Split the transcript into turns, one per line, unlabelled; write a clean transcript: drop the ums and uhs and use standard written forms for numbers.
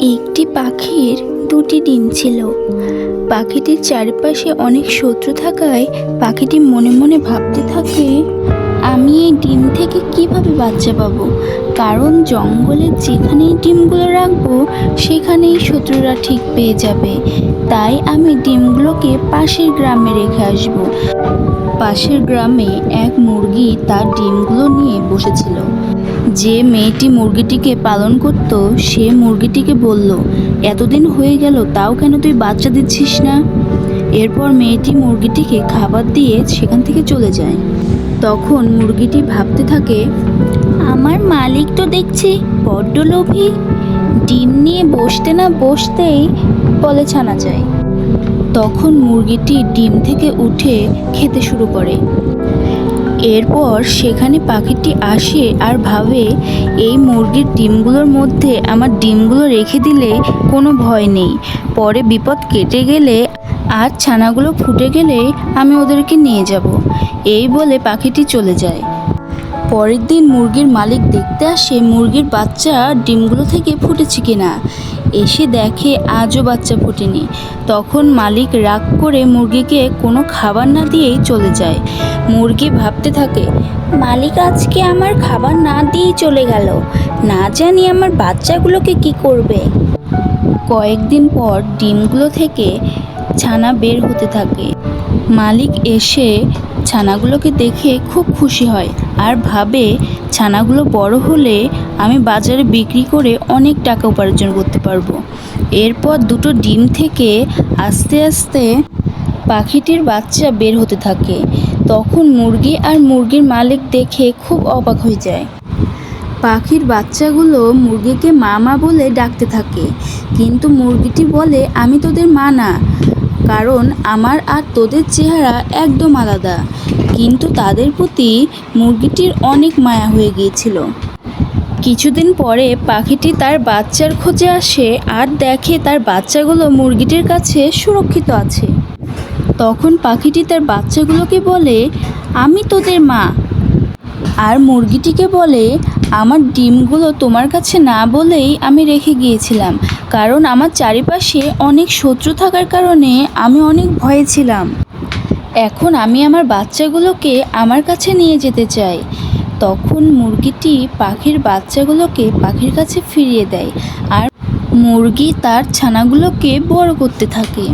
একটি পাখির দুটি ডিম ছিল। পাখিটির চারপাশে অনেক শত্রু থাকায় পাখিটি মনে মনে ভাবতে থাকে, আমি এই ডিম থেকে কিভাবে বাচ্চা পাবো, কারণ জঙ্গলের যেখানেই ডিমগুলো রাখবো সেখানেই শত্রুরা ঠিক পেয়ে যাবে। তাই আমি ডিমগুলোকে পাশের গ্রামে রেখে আসবো। পাশের গ্রামে এক মুরগি তার ডিমগুলো নিয়ে বসেছিল। যে মেয়েটি মুরগিটিকে পালন করত সে মুরগিটিকে বলল, এতদিন হয়ে গেল তাও কেন তুই বাচ্চা দিচ্ছিস না? এরপর মেয়েটি মুরগিটিকে খাবার দিয়ে সেখান থেকে চলে যায়। তখন মুরগিটি ভাবতে থাকে, আমার মালিক তো দেখছি বড্ড লোভী, ডিম নিয়ে বসতে না বসতেই বলে ছানা চাই। তখন মুরগিটি ডিম থেকে উঠে খেতে শুরু করে। এরপর সেখানে পাখিটি আসে আর ভাবে, এই মুরগির ডিমগুলোর মধ্যে আমার ডিমগুলো রেখে দিলে কোনো ভয় নেই, পরে বিপদ কেটে গেলে আর ছানাগুলো ফুটে গেলে আমি ওদেরকে নিয়ে যাব। এই বলে পাখিটি চলে যায়। পরের দিন মুরগির মালিক দেখতে আসে মুরগির বাচ্চা ডিমগুলো থেকে ফুটেছে কিনা। এসে দেখে আজও বাচ্চা ফোটেনি। তখন মালিক রাগ করে মুরগিকে কোনো খাবার না দিয়েই চলে যায়। মুরগি ভাবতে থাকে, মালিক আজকে আমার খাবার না দিয়েই চলে গেল, না জানি আমার বাচ্চাগুলোকে কি করবে। কয়েকদিন পর ডিমগুলো থেকে ছানা বের হতে থাকে। মালিক এসে ছানাগুলোকে দেখে খুব খুশি হয় আর ভাবে, ছানাগুলো বড় হলে আমি বাজারে বিক্রি করে অনেক টাকা উপার্জন করতে পারবো। এরপর দুটো ডিম থেকে আস্তে আস্তে পাখিটির বাচ্চা বের হতে থাকে। তখন মুরগি আর মুরগির মালিক দেখে খুব অবাক হয়ে যায়। পাখির বাচ্চাগুলো মুরগিকে মা বলে ডাকতে থাকে, কিন্তু মুরগিটি বলে, আমি তোদের মা না, কারণ আমার আর তোদের চেহারা একদম আলাদা। কিন্তু তাদের প্রতি মুরগিটির অনেক মায়া হয়ে গিয়েছিল। কিছুদিন পরে পাখিটি তার বাচ্চার খোঁজে আসে আর দেখে তার বাচ্চাগুলো মুরগিটির কাছে সুরক্ষিত আছে। তখন পাখিটি তার বাচ্চাগুলোকে বলে, আমি তোদের মা। আর মুরগিটিকে বলে, আমার ডিমগুলো তোমার কাছে না বলেই আমি রেখে গিয়েছিলাম, কারণ আমার চারিপাশে অনেক শত্রু থাকার কারণে আমি অনেক ভয়ে ছিলাম। এখন আমি আমার বাচ্চাগুলোকে আমার কাছে নিয়ে যেতে চাই। তখন মুরগিটি পাখির বাচ্চাগুলোকে পাখির কাছে ফিরিয়ে দেয় আর মুরগি তার ছানাগুলোকে বড় করতে থাকে।